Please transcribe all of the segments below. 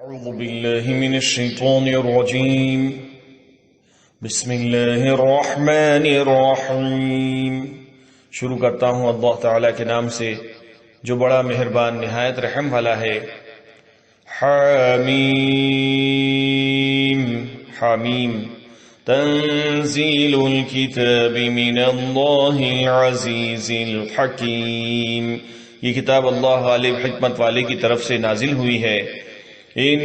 أعوذ بالله من الشيطان الرجيم بسم الله الرحمن الرحیم. شروع کرتا ہوں اللہ تعالیٰ کے نام سے جو بڑا مہربان نہایت رحم والا ہے. حامیم حامیم تنزیل الکتاب من اللہ العزیز الحکیم. یہ کتاب اللہ غالب حکمت والے کی طرف سے نازل ہوئی ہے. ان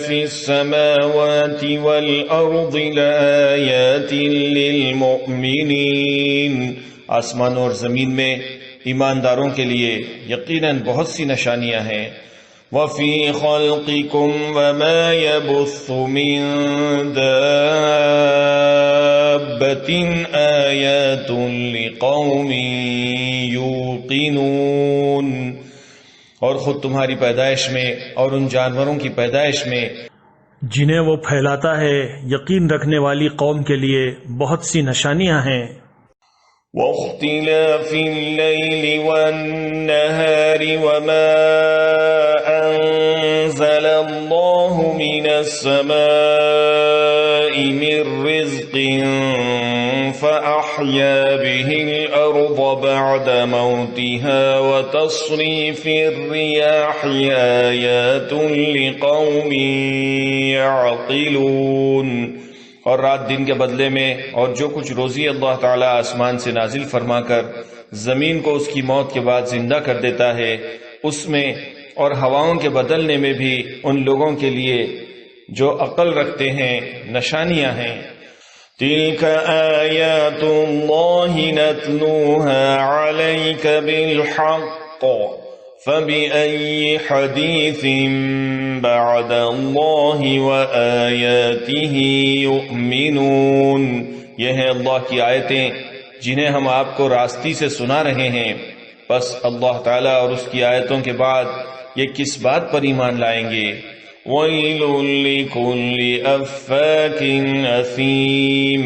فی السماوات والارض لآیات للمؤمنین. آسمانوں اور زمین میں ایمانداروں کے لیے یقیناً بہت سی نشانیاں ہیں. وفی خلقکم وما يبث من دابۃ آیات لقوم یوقنون. اور خود تمہاری پیدائش میں اور ان جانوروں کی پیدائش میں جنہیں وہ پھیلاتا ہے یقین رکھنے والی قوم کے لیے بہت سی نشانیاں ہیں. واختلاف اللیل والنہار وما انزل اللہ من السماء من رزق فأحیا به الأرض بعد موتها وتصریف الرياح آیات لقوم يعقلون. اور رات دن کے بدلے میں اور جو کچھ روزی اللہ تعالیٰ آسمان سے نازل فرما کر زمین کو اس کی موت کے بعد زندہ کر دیتا ہے، اس میں اور ہواؤں کے بدلنے میں بھی ان لوگوں کے لیے جو عقل رکھتے ہیں نشانیاں ہیں. تلک آیات اللہ نتلوها علیک بالحق فبأي حدیث بعد اللہ وآیاتہ یؤمنون. یہ ہیں اللہ کی آیتیں جنہیں ہم آپ کو راستی سے سنا رہے ہیں، بس اللہ تعالیٰ اور اس کی آیتوں کے بعد یہ کس بات پر ایمان لائیں گے. ویل لکل افاک اثیم.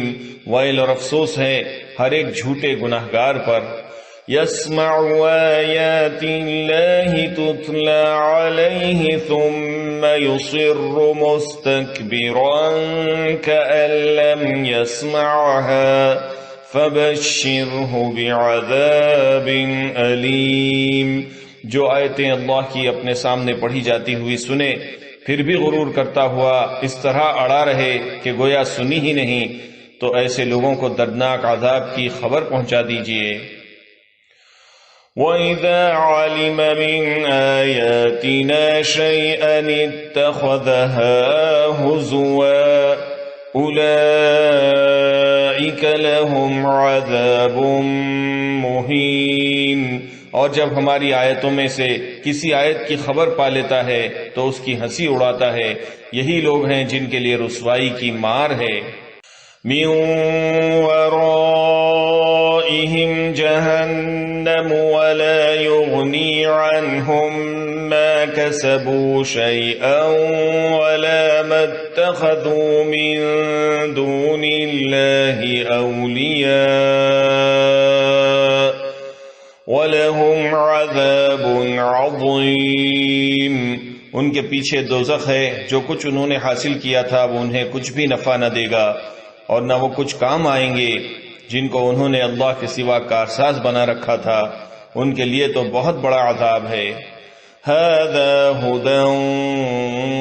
ویل اور افسوس ہے ہر ایک جھوٹے گناہگار پر. يسمع آیات اللہ تتلی علیہ ثم يصر مستكبرا كأن لم يسمعها فبشره بعذاب علیم. جو آیتیں اللہ کی اپنے سامنے پڑھی جاتی ہوئی سنے پھر بھی غرور کرتا ہوا اس طرح اڑا رہے کہ گویا سنی ہی نہیں، تو ایسے لوگوں کو دردناک عذاب کی خبر پہنچا دیجئے. وَإِذَا عَلِمَ مِنْ آيَاتِنَا شَيْئًا اتَّخَذَهَا هُزُوًا أُولَئِكَ لَهُمْ عَذَابٌ مُهِينٌ. اور جب ہماری آیتوں میں سے کسی آیت کی خبر پا لیتا ہے تو اس کی ہنسی اڑاتا ہے، یہی لوگ ہیں جن کے لیے رسوائی کی مار ہے. مِن وَرَائِهِمْ جَهَنَّمُ وَلَا يُغْنِي عَنْهُمْ مَا كَسَبُوا شَيْئًا وَلَا مَا اتَّخَذُوا مِن دُونِ اللَّهِ أَوْلِيَاءَ وَلَهُمْ عَذَابٌ عَظِيمٌ. ان کے پیچھے دوزخ ہے، جو کچھ انہوں نے حاصل کیا تھا وہ انہیں کچھ بھی نفع نہ دے گا اور نہ وہ کچھ کام آئیں گے. جن کو انہوں نے اللہ کے سوا کارساز بنا رکھا تھا ان کے لیے تو بہت بڑا عذاب ہے. هَذَا هُدًى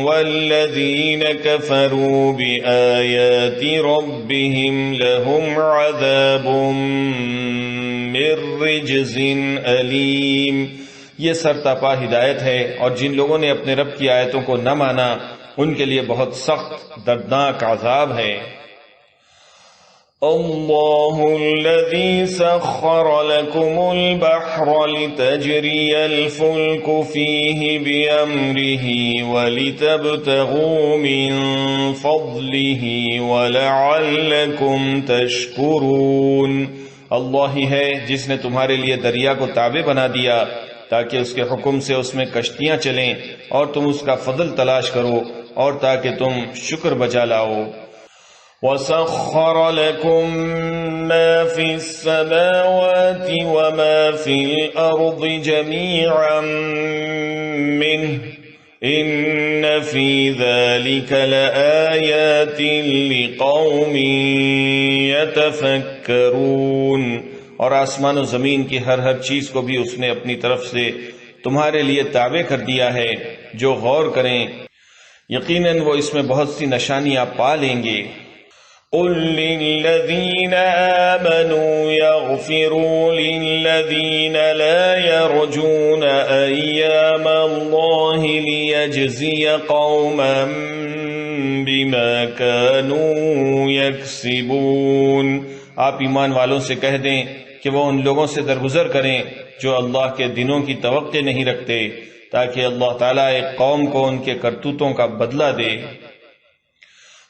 وَالَّذِينَ كَفَرُوا بِآيَاتِ رَبِّهِمْ لَهُمْ عَذَابٌ مِّن رِّجْزٍ أَلِيمٌ. یہ سرتاپا ہدایت ہے، اور جن لوگوں نے اپنے رب کی آیتوں کو نہ مانا ان کے لیے بہت سخت دردناک عذاب ہے. اللہ الذي سخر لكم البحر لتجري الفلك فيه بأمره ولتبتغوا من فضله ولعلكم تشكرون. اللہ ہی ہے جس نے تمہارے لیے دریا کو تابع بنا دیا تاکہ اس کے حکم سے اس میں کشتیاں چلیں اور تم اس کا فضل تلاش کرو اور تاکہ تم شکر بجا لاؤ. وَسَخَّرَ لَكُم مَّا فِي السَّمَاوَاتِ وَمَا فِي الْأَرْضِ جَمِيعًا مِّنْهُ ان فی ذلک لآیات لقوم یتفکرون، اور آسمان و زمین کی ہر چیز کو بھی اس نے اپنی طرف سے تمہارے لیے تابع کر دیا ہے جو غور کریں، یقیناً وہ اس میں بہت سی نشانیاں پا لیں گے۔ قل للذین آمنوا یغفروا للذین لا یرجون ایام اللہ لیجزی قوما بما كانوا یکسبون، آپ ایمان والوں سے کہہ دیں کہ وہ ان لوگوں سے درگزر کریں جو اللہ کے دنوں کی توقع نہیں رکھتے، تاکہ اللہ تعالیٰ ایک قوم کو ان کے کرتوتوں کا بدلہ دے۔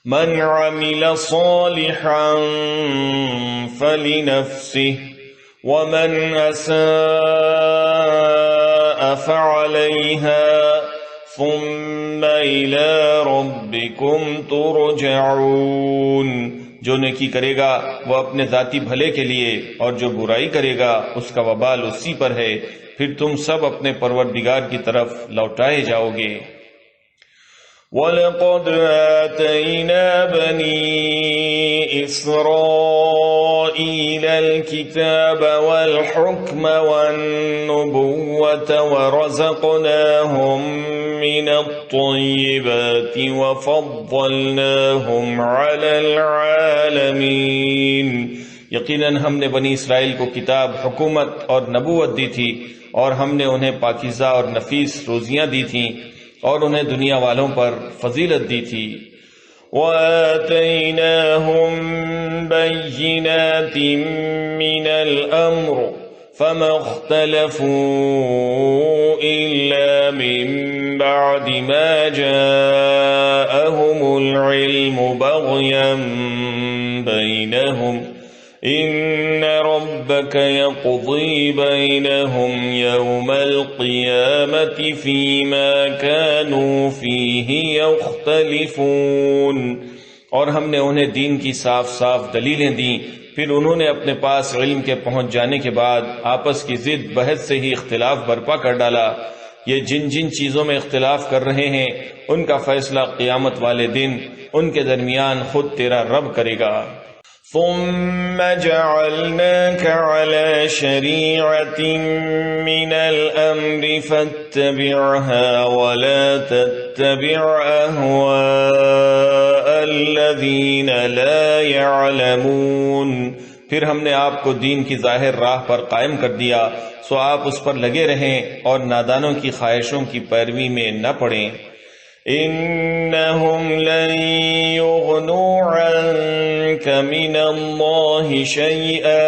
من عمل صالحا فلنفسه ومن اساء فعليها ثم الى ربكم ترجعون، جو نیکی کرے گا وہ اپنے ذاتی بھلے کے لیے، اور جو برائی کرے گا اس کا وبال اسی پر ہے، پھر تم سب اپنے پروردگار کی طرف لوٹائے جاؤ گے۔ وَلَقَدْ آتَيْنَا بَنِي إِسْرَائِيلَ الْكِتَابَ وَالْحُكْمَ وَالنُّبُوَّةَ وَرَزَقْنَاهُمْ مِنَ الطَّيِّبَاتِ وَفَضَّلْنَاهُمْ عَلَى الْعَالَمِينَ، یقیناً ہم نے بنی اسرائیل کو کتاب، حکومت اور نبوت دی تھی، اور ہم نے انہیں پاکیزہ اور نفیس روزیاں دی تھیں، اور انہیں دنیا والوں پر فضیلت دی تھی۔ وَآتَيْنَاهُمْ بَيِّنَاتٍ مِّنَ الْأَمْرِ فَمَا اخْتَلَفُوا إِلَّا مِن بَعْدِ مَا جَاءَهُمُ الْعِلْمُ بَغْيًا بَيْنَهُمْ إِنَّ رَبَّكَ يَقْضِي بَيْنَهُمْ يَوْمَ الْقِيَامَةِ فِيمَا كَانُوا فِيهِ يَخْتَلِفُونَ، اور ہم نے انہیں دین کی صاف صاف دلیلیں دیں، پھر انہوں نے اپنے پاس علم کے پہنچ جانے کے بعد آپس کی ضد بحث سے ہی اختلاف برپا کر ڈالا۔ یہ جن جن چیزوں میں اختلاف کر رہے ہیں ان کا فیصلہ قیامت والے دن ان کے درمیان خود تیرا رب کرے گا۔ ثم جعلناك على شريعة من الأمر فاتبعها ولا تتبع أهواء الذين لا يعلمون، پھر ہم نے آپ کو دین کی ظاہر راہ پر قائم کر دیا، سو آپ اس پر لگے رہیں اور نادانوں کی خواہشوں کی پیروی میں نہ پڑیں۔ انہم لن یغنوا عنک من اللہ شیئا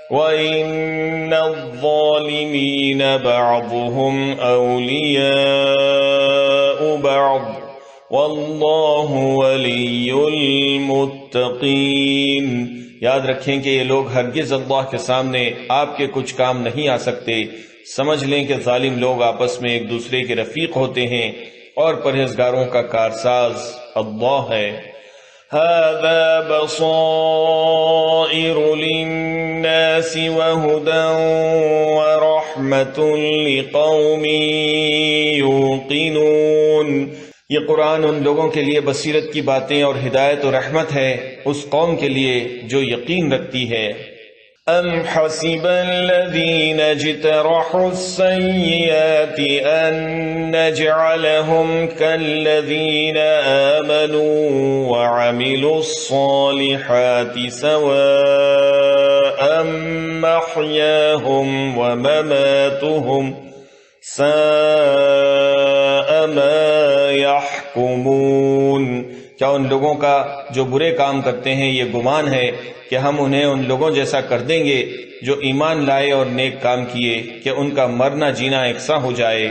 وَإِنَّ الظَّالِمِينَ بَعْضُهُمْ أَوْلِيَاءُ بَعْضٍ وَاللَّهُ وَلِيُّ الْمُتَّقِينَ۔ یاد رکھیں کہ یہ لوگ ہرگز اللہ کے سامنے آپ کے کچھ کام نہیں آ سکتے۔ سمجھ لیں کہ ظالم لوگ آپس میں ایک دوسرے کے رفیق ہوتے ہیں، اور پرہیزگاروں کا کارساز اللہ ہے۔ هذا بصائر للناس وهدى ورحمة لقوم يوقنون، یہ قرآن ان لوگوں کے لیے بصیرت کی باتیں اور ہدایت و رحمت ہے اس قوم کے لیے جو یقین رکھتی ہے۔ ام حسب الذین اجترحوا السیئات ان نجعلهم كالذین آمنوا وعملوا الصالحات سواء محیاهم ومماتهم ساء ما يحكمون۔ کیا ان لوگوں کا جو برے کام کرتے ہیں یہ گمان ہے کہ ہم انہیں ان لوگوں جیسا کر دیں گے جو ایمان لائے اور نیک کام کیے کہ ان کا مرنا جینا یکساں ہو جائے؟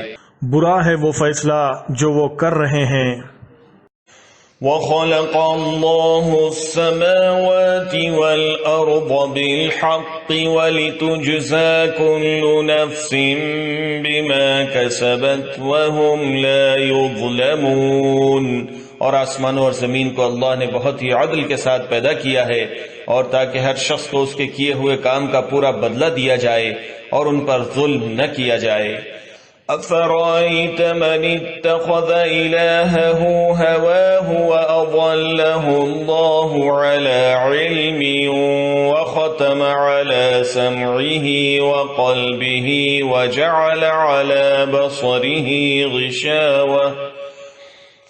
برا ہے وہ فیصلہ جو وہ کر رہے ہیں۔ وَخَلَقَ اللَّهُ السَّمَاوَاتِ وَالْأَرْضَ بِالْحَقِّ وَلِتُجْزَى كُلُّ نَفْسٍ بِمَا كَسَبَتْ وَهُمْ لَا يُظْلَمُونَ، اور آسمانوں اور زمین کو اللہ نے بہت ہی عدل کے ساتھ پیدا کیا ہے، اور تاکہ ہر شخص کو اس کے کیے ہوئے کام کا پورا بدلہ دیا جائے اور ان پر ظلم نہ کیا جائے۔ أفرأيت من اتخذ إلهه هواه وأضله الله على علم وختم على سمعه وقلبه وجعل على بصره غشاوة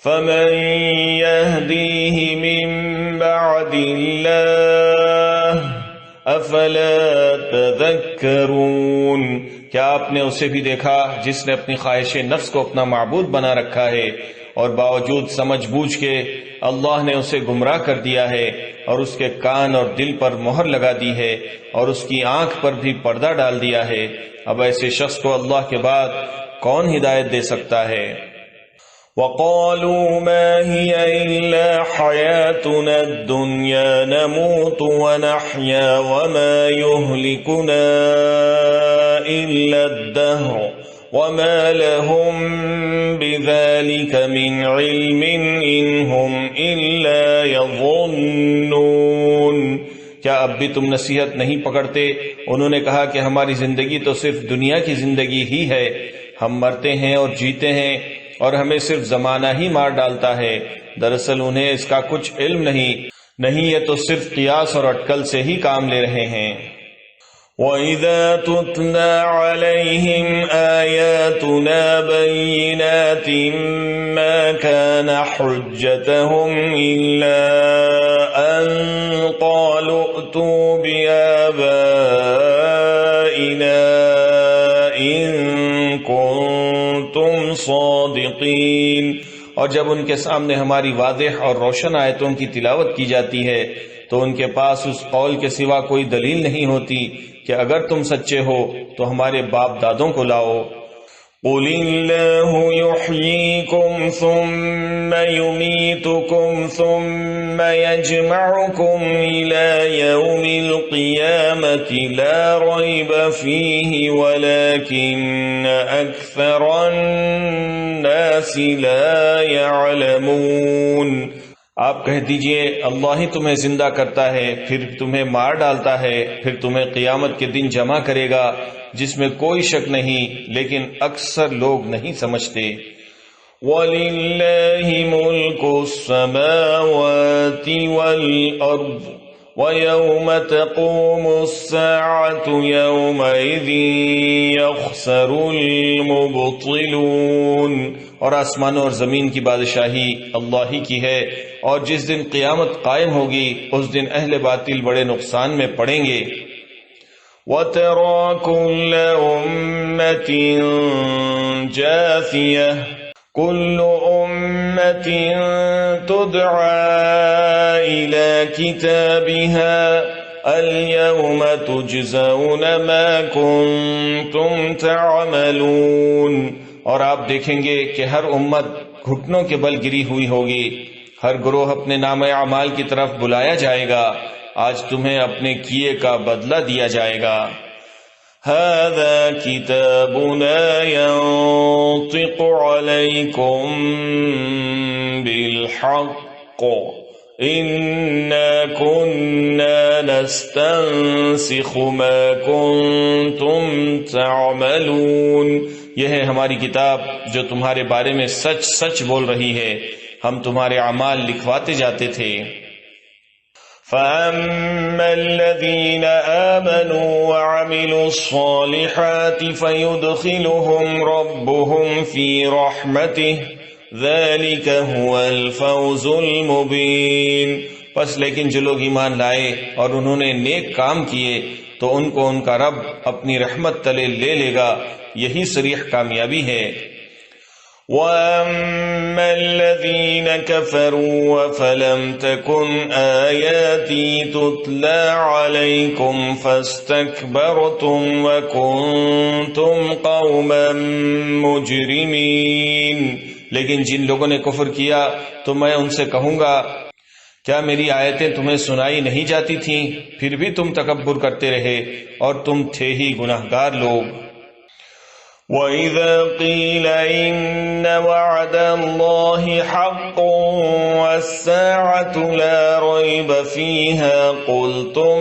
فمن يهديه من بعد الله افلا تذکرون؟ کیا آپ نے اسے بھی دیکھا جس نے اپنی خواہش نفس کو اپنا معبود بنا رکھا ہے اور باوجود سمجھ بوجھ کے اللہ نے اسے گمراہ کر دیا ہے اور اس کے کان اور دل پر مہر لگا دی ہے اور اس کی آنکھ پر بھی پردہ ڈال دیا ہے؟ اب ایسے شخص کو اللہ کے بعد کون ہدایت دے سکتا ہے؟ وَقَالُوا مَا هِيَ إِلَّا حَيَاتُنَا الدُّنْيَا نَمُوتُ وَنَحْيَا وَمَا يُهْلِكُنَا إِلَّا الدَّهْرُ وَمَا لَهُم بِذَلِكَ مِنْ عِلْمٍ إِنْ هُمْ إِلَّا يَظُنُّونَ۔ کیا اب بھی تم نصیحت نہیں پکڑتے؟ انہوں نے کہا کہ ہماری زندگی تو صرف دنیا کی زندگی ہی ہے، ہم مرتے ہیں اور جیتے ہیں اور ہمیں صرف زمانہ ہی مار ڈالتا ہے، دراصل انہیں اس کا کچھ علم نہیں، یہ تو صرف قیاس اور اٹکل سے ہی کام لے رہے ہیں۔ وَإِذَا تُتْلَى عَلَيْهِمْ آيَاتُنَا بَيِّنَاتٍ مَا كَانَ حُجَّتَهُمْ إِلَّا أَن قَالُوا ائْتُوا بِآبَائِنَا إِن كُنتُمْ صادقین۔ اور جب ان کے سامنے ہماری واضح اور روشن آیتوں کی تلاوت کی جاتی ہے تو ان کے پاس اس قول کے سوا کوئی دلیل نہیں ہوتی کہ اگر تم سچے ہو تو ہمارے باپ دادوں کو لاؤ۔ قُلِ اللَّهُ يُحْيِيكُمْ ثُمَّ يُمِيتُكُمْ ثُمَّ يَجْمَعُكُمْ إِلَى يَوْمِ الْقِيَامَةِ لَا رَيْبَ فِيهِ وَلَكِنَّ أَكْثَرَ النَّاسِ لَا يَعْلَمُونَ۔ آپ کہہ دیجئے اللہ ہی تمہیں زندہ کرتا ہے، پھر تمہیں مار ڈالتا ہے، پھر تمہیں قیامت کے دن جمع کرے گا جس میں کوئی شک نہیں، لیکن اکثر لوگ نہیں سمجھتے۔ وَلِلَّهِ مُلْكُ السَّمَاوَاتِ وَالْأَرْضِ وَيَوْمَ تَقُومُ السَّاعَةُ يَوْمَئِذٍ يَخْسَرُ الْمُبْطِلُونَ۔ اور آسمانوں اور زمین کی بادشاہی اللہ ہی کی ہے، اور جس دن قیامت قائم ہوگی اس دن اہل باطل بڑے نقصان میں پڑیں گے۔ وَتَرَى كُلَّ أُمَّةٍ جَاثِيَةً كُلُّ أُمَّةٍ تُدْعَى إِلَى كِتَابِهَا الْيَوْمَ تُجْزَوْنَ مَا كُنتُمْ تَعْمَلُونَ۔ اور آپ دیکھیں گے کہ ہر امت گھٹنوں کے بل گری ہوئی ہوگی، ہر گروہ اپنے نام اعمال کی طرف بلایا جائے گا، آج تمہیں اپنے کیے کا بدلہ دیا جائے گا۔ هَذَا كِتَابُنَا يَنطِقُ عَلَيْكُمْ بِالْحَقِّ إِنَّا كُنَّا نَسْتَنسِخُ مَا كُنتُمْ تَعْمَلُونَ۔ یہ ہے ہماری کتاب جو تمہارے بارے میں سچ سچ بول رہی ہے، ہم تمہارے اعمال لکھواتے جاتے تھے۔ فَأَمَّا الَّذِينَ آمَنُوا وَعَمِلُوا الصَّالِحَاتِ فَيُدْخِلُهُمْ رَبُّهُمْ فِي رَحْمَتِهِ ذَلِكَ هُوَ الْفَوْزُ الْمُبِينُ۔ پس لیکن جو لوگ ایمان لائے اور انہوں نے نیک کام کیے تو ان کو ان کا رب اپنی رحمت تلے لے لے گا، یہی صریح کامیابی ہے۔ وَأَمَّا الَّذِينَ كَفَرُوا فَلَمْ تَكُنْ آيَاتِي تُتْلَى عَلَيْكُمْ فَاسْتَكْبَرْتُمْ وَكُنْتُمْ قَوْمًا مُجْرِمِينَ۔ لیکن جن لوگوں نے کفر کیا تو میں ان سے کہوں گا کیا میری آیتیں تمہیں سنائی نہیں جاتی تھیں؟ پھر بھی تم تکبر کرتے رہے اور تم تھے ہی گناہگار لوگ۔ وَإِذَا قِيلَ إِنَّ وَعْدَ اللَّهِ حَقٌّ وَالسَّاعَةُ لَا رَيْبَ فِيهَا قُلْتُم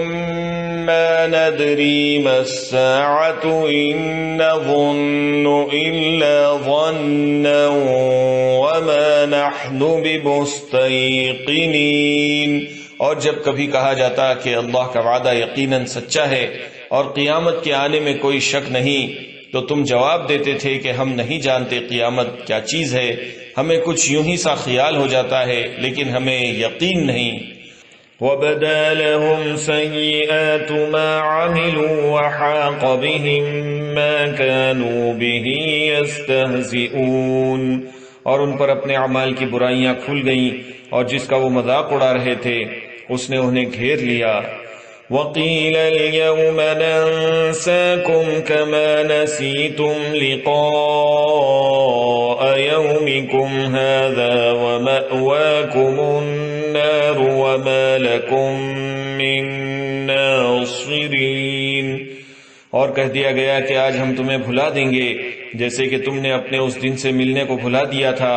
مَّا نَدْرِي مَا السَّاعَةُ إِن نَّظُنُّ إِلَّا ظَنًّا وَمَا نَحْنُ بِمُسْتَيْقِنِينَ۔ اور جب کبھی کہا جاتا کہ اللہ کا وعدہ یقیناً سچا ہے اور قیامت کے آنے میں کوئی شک نہیں، تو تم جواب دیتے تھے کہ ہم نہیں جانتے قیامت کیا چیز ہے، ہمیں کچھ یوں ہی سا خیال ہو جاتا ہے لیکن ہمیں یقین نہیں۔ وَبَدَا لَهُمْ سَيِّئَاتُ مَا عَمِلُوا وَحَاقَ بِهِم مَّا كَانُوا بِهِ يَسْتَهْزِئُونَ، اور ان پر اپنے اعمال کی برائیاں کھل گئیں اور جس کا وہ مذاق اڑا رہے تھے اس نے انہیں گھیر لیا۔ وَقِيلَ الْيَوْمَ نَنسَاكُمْ كَمَا نَسِيتُمْ لِقَاءَ يَوْمِكُمْ هَذَا وَمَأْوَاكُمُ النَّارُ وَمَا لَكُمْ مِن نَاصِرِينَ، اور کہہ دیا گیا کہ آج ہم تمہیں بھلا دیں گے جیسے کہ تم نے اپنے اس دن سے ملنے کو بھلا دیا تھا،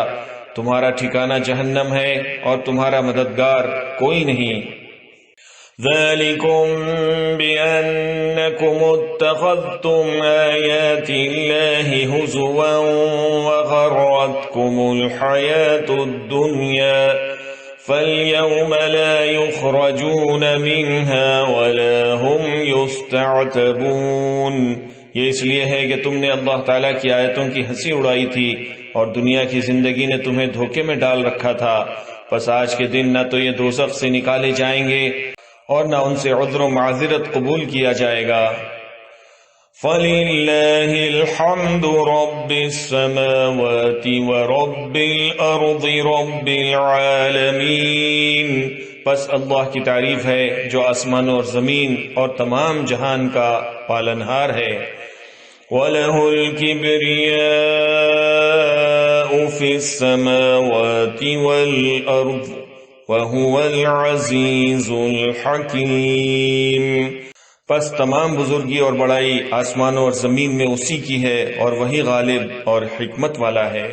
تمہارا ٹھکانہ جہنم ہے اور تمہارا مددگار کوئی نہیں۔ ذَلِكُمْ بِأَنَّكُمُ اتَّخَذْتُمْ آيَاتِ اللَّهِ هُزُوًا وَغَرَّتْكُمُ الْحَيَاةُ الدُّنْيَا فَالْيَوْمَ لَا يُخْرَجُونَ مِنْهَا وَلَا هُمْ يُسْتَعْتَبُونَ، یہ اس لیے ہے کہ تم نے اللہ تعالیٰ کی آیتوں کی ہنسی اڑائی تھی اور دنیا کی زندگی نے تمہیں دھوکے میں ڈال رکھا تھا، پس آج کے دن نہ تو یہ دوزخ سے نکالے جائیں گے اور نہ ان سے عذر و معذرت قبول کیا جائے گا۔ فَلِلَّهِ الْحَمْدُ رَبِّ السَّمَاوَاتِ وَرَبِّ الْأَرْضِ رَبِّ الْعَالَمِينَ، پس اللہ کی تعریف ہے جو آسمانوں اور زمین اور تمام جہان کا پالنہار ہے۔ وَلَهُ الْكِبْرِيَاءُ فِي السَّمَاوَاتِ وَالْأَرْضِ وَهُوَ الْعَزِيزُ الْحَكِيمُ، پس تمام بزرگی اور بڑائی آسمانوں اور زمین میں اسی کی ہے اور وہی غالب اور حکمت والا ہے۔